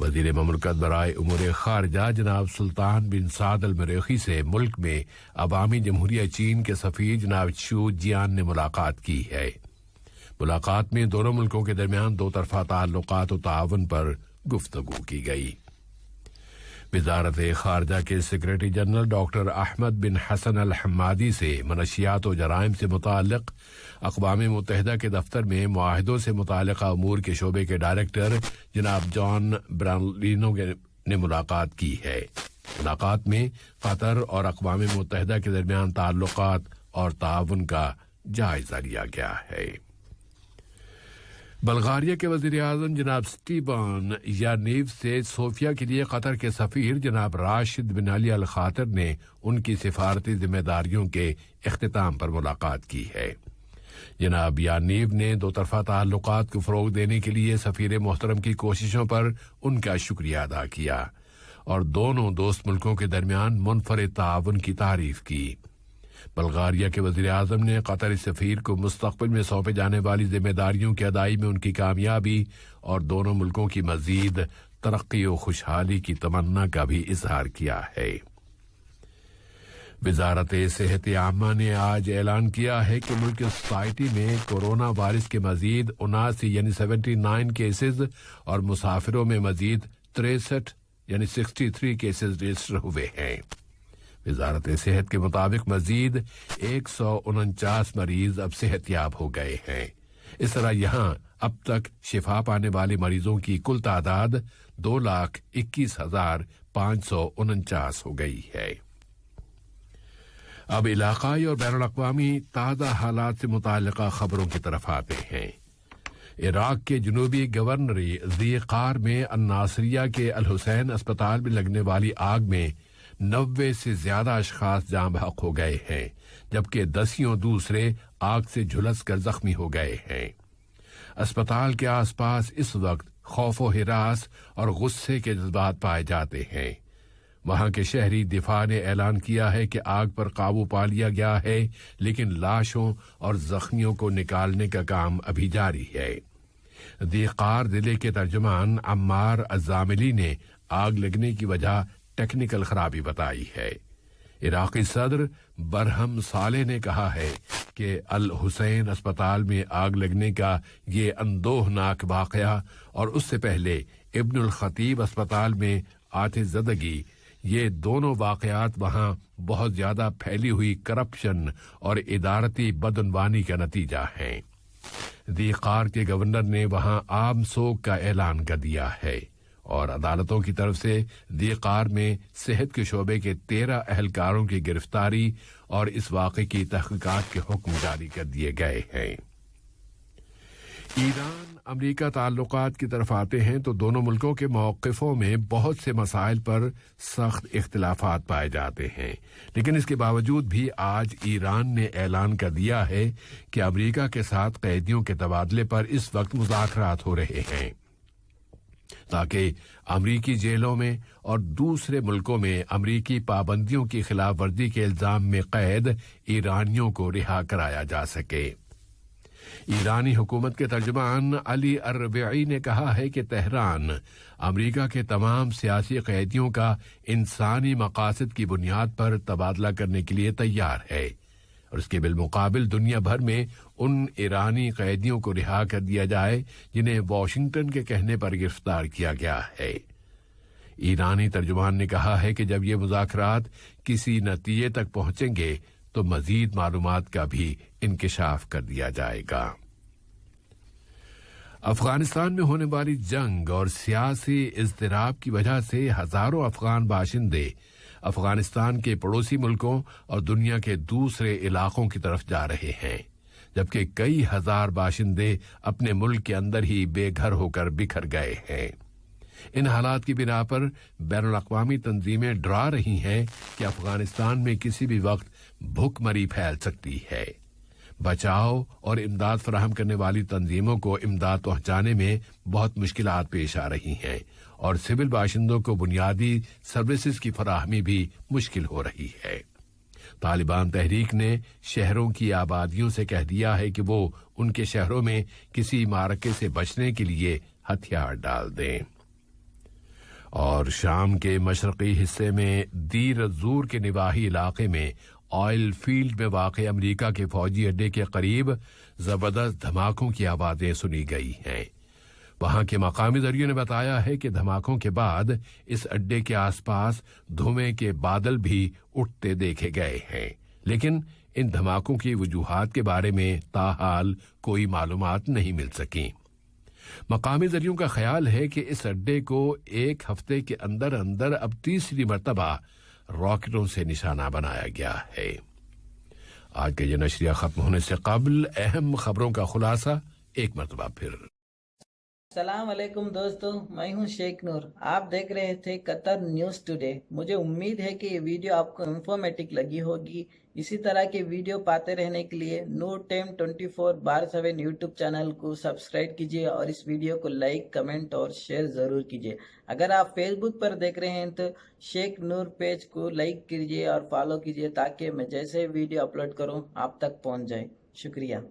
وزیر مملکت برائے امور خارجہ جناب سلطان بن سعد المریخی سے ملک میں عوامی جمہوریہ چین کے سفیر جناب چو جیان نے ملاقات کی ہے۔ ملاقات میں دونوں ملکوں کے درمیان دو طرفہ تعلقات و تعاون پر گفتگو کی گئی۔ وزارت خارجہ کے سیکرٹری جنرل ڈاکٹر احمد بن حسن الحمادی سے منشیات و جرائم سے متعلق اقوام متحدہ کے دفتر میں معاہدوں سے متعلقہ امور کے شعبے کے ڈائریکٹر جناب جان برانلینو نے ملاقات کی ہے۔ ملاقات میں قطر اور اقوام متحدہ کے درمیان تعلقات اور تعاون کا جائزہ لیا گیا ہے۔ بلغاریہ کے وزیر اعظم جناب سٹیبان یانیو سے صوفیہ کے لیے قطر کے سفیر جناب راشد بن علی الخاطر نے ان کی سفارتی ذمہ داریوں کے اختتام پر ملاقات کی ہے۔ جناب یانیو نے دو طرفہ تعلقات کو فروغ دینے کے لیے سفیر محترم کی کوششوں پر ان کا شکریہ ادا کیا اور دونوں دوست ملکوں کے درمیان منفرد تعاون کی تعریف کی۔ بلغاریہ کے وزیر اعظم نے قطری سفیر کو مستقبل میں سونپے جانے والی ذمہ داریوں کی ادائی میں ان کی کامیابی اور دونوں ملکوں کی مزید ترقی و خوشحالی کی تمنا کا بھی اظہار کیا ہے۔ وزارت صحت عامہ نے آج اعلان کیا ہے کہ ملک کی سوسائٹی میں کورونا وائرس کے مزید 79 کیسز اور مسافروں میں مزید 63 کیسز رجسٹر ہوئے ہیں۔ وزارت صحت کے مطابق مزید 149 مریض اب صحت یاب ہو گئے ہیں۔ اس طرح یہاں اب تک شفا پانے والے مریضوں کی کل تعداد 2,21,549 ہو گئی ہے۔ اب علاقائی اور بین الاقوامی تازہ حالات سے متعلقہ خبروں کی طرف آتے ہیں۔ عراق کے جنوبی گورنری ذی قار میں الناصریہ کے الحسین اسپتال میں لگنے والی آگ میں 90 سے زیادہ اشخاص جاں بحق ہو گئے ہیں، جبکہ دسیوں دوسرے آگ سے جھلس کر زخمی ہو گئے ہیں۔ اسپتال کے آس پاس اس وقت خوف و ہراس اور غصے کے جذبات پائے جاتے ہیں۔ وہاں کے شہری دفاع نے اعلان کیا ہے کہ آگ پر قابو پا لیا گیا ہے، لیکن لاشوں اور زخمیوں کو نکالنے کا کام ابھی جاری ہے۔ ذی قار ضلع کے ترجمان عمار الزاملی نے آگ لگنے کی وجہ ٹیکنیکل خرابی بتائی ہے۔ عراقی صدر برہم صالح نے کہا ہے کہ الحسین اسپتال میں آگ لگنے کا یہ اندوہناک واقعہ اور اس سے پہلے ابن الخطیب اسپتال میں آتش زدگی، یہ دونوں واقعات وہاں بہت زیادہ پھیلی ہوئی کرپشن اور ادارتی بدعنوانی کا نتیجہ ہیں۔ ذی قار کے گورنر نے وہاں عام سوگ کا اعلان کر دیا ہے اور عدالتوں کی طرف سے ذی قار میں صحت کے شعبے کے 13 اہلکاروں کی گرفتاری اور اس واقعے کی تحقیقات کے حکم جاری کر دیے گئے ہیں۔ ایران امریکہ تعلقات کی طرف آتے ہیں تو دونوں ملکوں کے موقفوں میں بہت سے مسائل پر سخت اختلافات پائے جاتے ہیں، لیکن اس کے باوجود بھی آج ایران نے اعلان کر دیا ہے کہ امریکہ کے ساتھ قیدیوں کے تبادلے پر اس وقت مذاکرات ہو رہے ہیں تاکہ امریکی جیلوں میں اور دوسرے ملکوں میں امریکی پابندیوں کی خلاف ورزی کے الزام میں قید ایرانیوں کو رہا کرایا جا سکے۔ ایرانی حکومت کے ترجمان علی الربیعی نے کہا ہے کہ تہران امریکہ کے تمام سیاسی قیدیوں کا انسانی مقاصد کی بنیاد پر تبادلہ کرنے کے لیے تیار ہے اور اس کے بالمقابل دنیا بھر میں ان ایرانی قیدیوں کو رہا کر دیا جائے جنہیں واشنگٹن کے کہنے پر گرفتار کیا گیا ہے۔ ایرانی ترجمان نے کہا ہے کہ جب یہ مذاکرات کسی نتیجے تک پہنچیں گے تو مزید معلومات کا بھی انکشاف کر دیا جائے گا۔ افغانستان میں ہونے والی جنگ اور سیاسی اضطراب کی وجہ سے ہزاروں افغان باشندے افغانستان کے پڑوسی ملکوں اور دنیا کے دوسرے علاقوں کی طرف جا رہے ہیں، جبکہ کئی ہزار باشندے اپنے ملک کے اندر ہی بے گھر ہو کر بکھر گئے ہیں۔ ان حالات کی بنا پر بین الاقوامی تنظیمیں ڈرا رہی ہیں کہ افغانستان میں کسی بھی وقت بھوک مری پھیل سکتی ہے۔ بچاؤ اور امداد فراہم کرنے والی تنظیموں کو امداد پہنچانے میں بہت مشکلات پیش آ رہی ہیں اور سول باشندوں کو بنیادی سروسز کی فراہمی بھی مشکل ہو رہی ہے۔ طالبان تحریک نے شہروں کی آبادیوں سے کہہ دیا ہے کہ وہ ان کے شہروں میں کسی معرکے سے بچنے کے لیے ہتھیار ڈال دیں۔ اور شام کے مشرقی حصے میں دیر زور کے نواحی علاقے میں آئل فیلڈ میں واقع امریکہ کے فوجی اڈے کے قریب زبردست دھماکوں کی آوازیں سنی گئی ہیں۔ وہاں کے مقامی ذریعے نے بتایا ہے کہ دھماکوں کے بعد اس اڈے کے آس پاس دھوئیں کے بادل بھی اٹھتے دیکھے گئے ہیں، لیکن ان دھماکوں کی وجوہات کے بارے میں تاحال کوئی معلومات نہیں مل سکیں۔ مقامی ذریعوں کا خیال ہے کہ اس اڈے کو ایک ہفتے کے اندر اندر اب تیسری مرتبہ راکٹوں سے نشانہ بنایا گیا ہے۔ آج کا یہ نشریہ ختم ہونے سے قبل اہم خبروں کا خلاصہ ایک مرتبہ پھر۔ السلام علیکم دوستو، میں ہوں شیخ نور۔ آپ دیکھ رہے تھے قطر نیوز ٹوڈے۔ مجھے امید ہے کہ یہ ویڈیو آپ کو انفارمیٹک لگی ہوگی۔ اسی طرح کے ویڈیو پاتے رہنے کے لیے نور ٹائم 24/7 یوٹیوب چینل کو سبسکرائب کیجیے اور اس ویڈیو کو لائک، کمنٹ اور شیئر ضرور کیجیے۔ اگر آپ فیس بک پر دیکھ رہے ہیں تو شیخ نور پیج کو لائک کیجیے اور فالو کیجیے تاکہ میں جیسے ویڈیو اپلوڈ کروں آپ تک پہنچ جائے۔ شکریہ۔